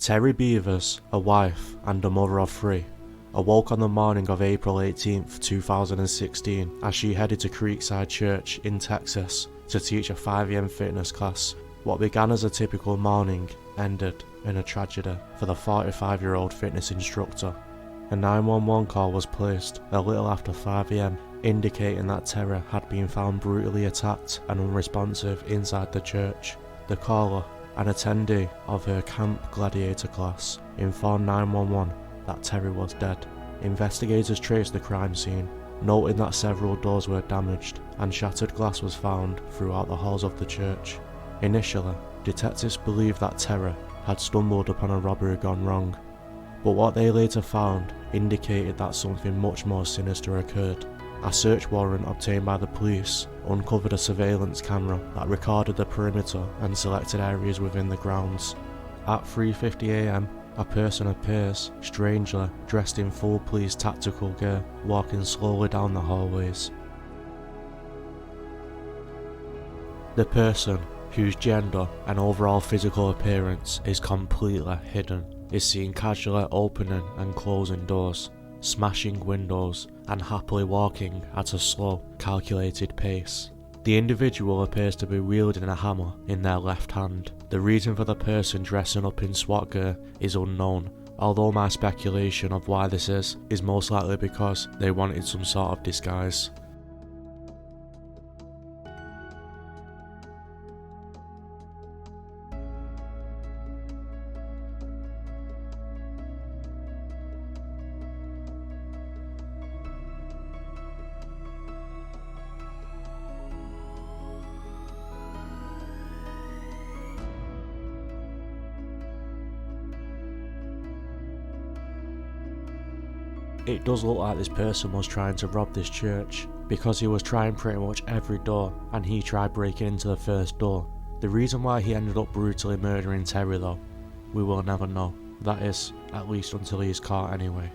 Terri Bever, a wife and a mother of three, awoke on the morning of April 18th, 2016 as she headed to Creekside Church in Texas to teach a 5 AM fitness class. What began as a typical morning ended in a tragedy for the 45-year-old fitness instructor. A 911 call was placed a little after 5 AM, indicating that Terri had been found brutally attacked and unresponsive inside the church. The caller, an attendee of her Camp Gladiator class, informed 911 that Terri was dead. Investigators traced the crime scene, noting that several doors were damaged and shattered glass was found throughout the halls of the church. Initially, detectives believed that Terri had stumbled upon a robbery gone wrong, but what they later found indicated that something much more sinister occurred. A search warrant obtained by the police uncovered a surveillance camera that recorded the perimeter and selected areas within the grounds. At 3:50 AM, a person appears, strangely dressed in full police tactical gear, walking slowly down the hallways. The person, whose gender and overall physical appearance is completely hidden, is seen casually opening and closing doors, smashing windows, and happily walking at a slow, calculated pace. The individual appears to be wielding a hammer in their left hand. The reason for the person dressing up in SWAT gear is unknown, although my speculation of why this is most likely because they wanted some sort of disguise. It does look like this person was trying to rob this church, because he was trying pretty much every door and he tried breaking into the first door. The reason why he ended up brutally murdering Terri though, we will never know. That is, at least until he is caught anyway.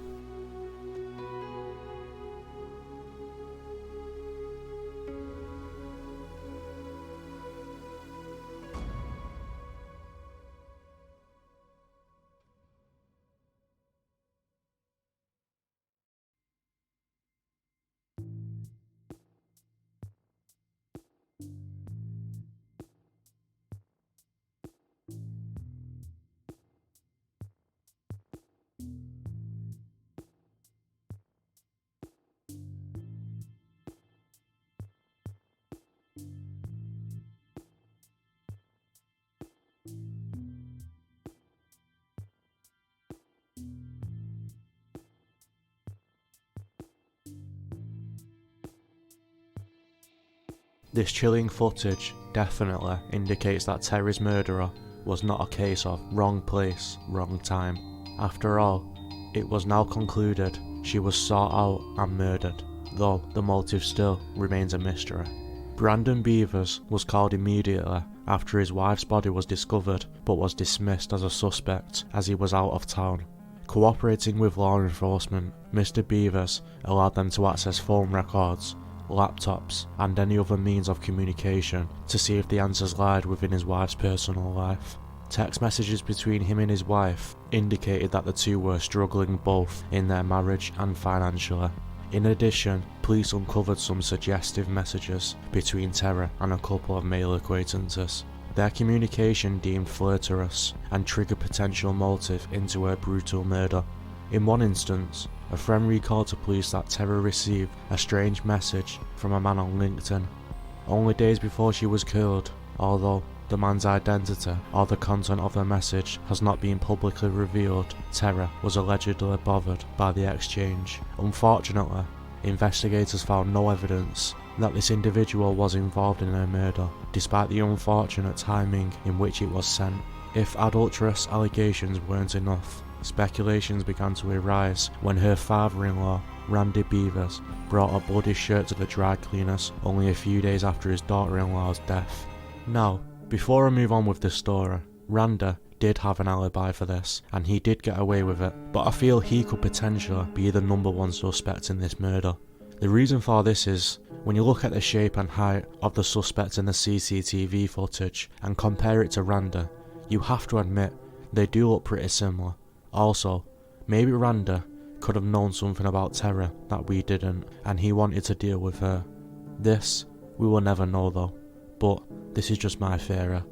This chilling footage definitely indicates that Terri's murderer was not a case of wrong place, wrong time. After all, it was now concluded she was sought out and murdered, though the motive still remains a mystery. Brandon Bevers was called immediately after his wife's body was discovered, but was dismissed as a suspect as he was out of town. Cooperating with law enforcement, Mr. Bevers allowed them to access phone records, laptops, and any other means of communication to see if the answers lied within his wife's personal life. Text messages between him and his wife indicated that the two were struggling both in their marriage and financially. In addition, police uncovered some suggestive messages between Terri and a couple of male acquaintances. Their communication deemed flirtatious and triggered potential motive into her brutal murder. In one instance, a friend recalled to police that Terri received a strange message from a man on LinkedIn, only days before she was killed, although the man's identity or the content of the message has not been publicly revealed. Terri was allegedly bothered by the exchange. Unfortunately, investigators found no evidence that this individual was involved in her murder, despite the unfortunate timing in which it was sent. If adulterous allegations weren't enough, speculations began to arise when her father-in-law, Randy Bevers, brought a bloody shirt to the dry cleaners only a few days after his daughter-in-law's death. Now, before I move on with this story, Randy did have an alibi for this, and he did get away with it, but I feel he could potentially be the number one suspect in this murder. The reason for this is, when you look at the shape and height of the suspect in the CCTV footage and compare it to Randy, you have to admit They do look pretty similar. Also, maybe Randa could have known something about Terri that we didn't, and he wanted to deal with her. This, we will never know though, but this is just my theory.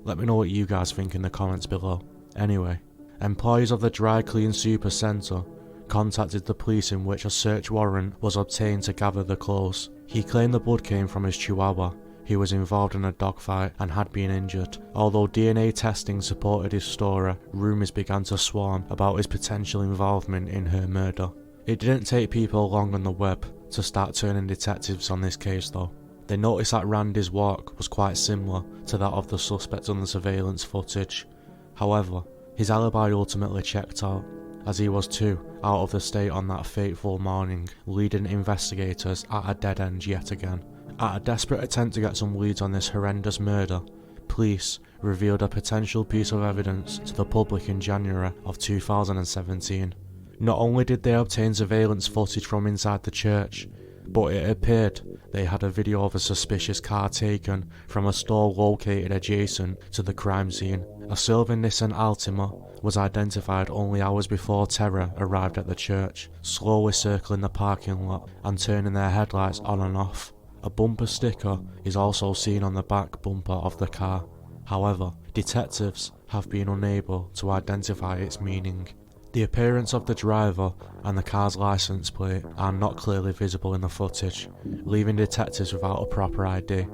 Let me know what you guys think in the comments below. Anyway, employees of the dry clean super centre contacted the police, in which a search warrant was obtained to gather the clothes. He claimed the blood came from his chihuahua, who was involved in a dogfight and had been injured. Although DNA testing supported his story, rumours began to swarm about his potential involvement in her murder. It didn't take people long on the web to start turning detectives on this case though. They noticed that Randy's walk was quite similar to that of the suspect on the surveillance footage. However, his alibi ultimately checked out, as he was too out of the state on that fateful morning, leading investigators at a dead end yet again. At a desperate attempt to get some leads on this horrendous murder, police revealed a potential piece of evidence to the public in January of 2017. Not only did they obtain surveillance footage from inside the church, but it appeared they had a video of a suspicious car taken from a store located adjacent to the crime scene. A silver Nissan Altima was identified only hours before Terri arrived at the church, slowly circling the parking lot and turning their headlights on and off. A bumper sticker is also seen on the back bumper of the car. However, detectives have been unable to identify its meaning. The appearance of the driver and the car's license plate are not clearly visible in the footage, leaving detectives without a proper ID.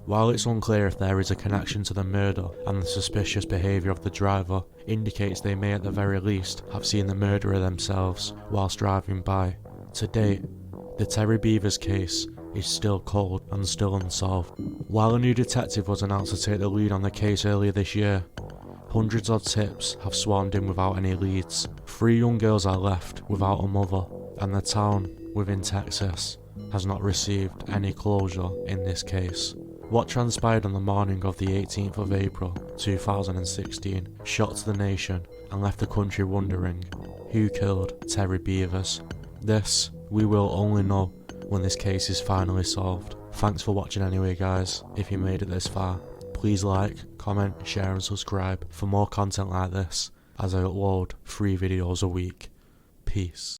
While it's unclear if there is a connection to the murder, and the suspicious behaviour of the driver indicates they may at the very least have seen the murderer themselves whilst driving by. To date, the Terri Bever's case is still cold and still unsolved. While a new detective was announced to take the lead on the case earlier this year, hundreds of tips have swarmed in without any leads. 3 young girls are left without a mother, and the town within Texas has not received any closure in this case. What transpired on the morning of the 18th of April 2016 shocked the nation and left the country wondering who killed Terri Bever. This we will only know when this case is finally solved. Thanks for watching anyway guys. If you made it this far, please like, comment, share and subscribe for more content like this, as I upload 3 videos a week. Peace.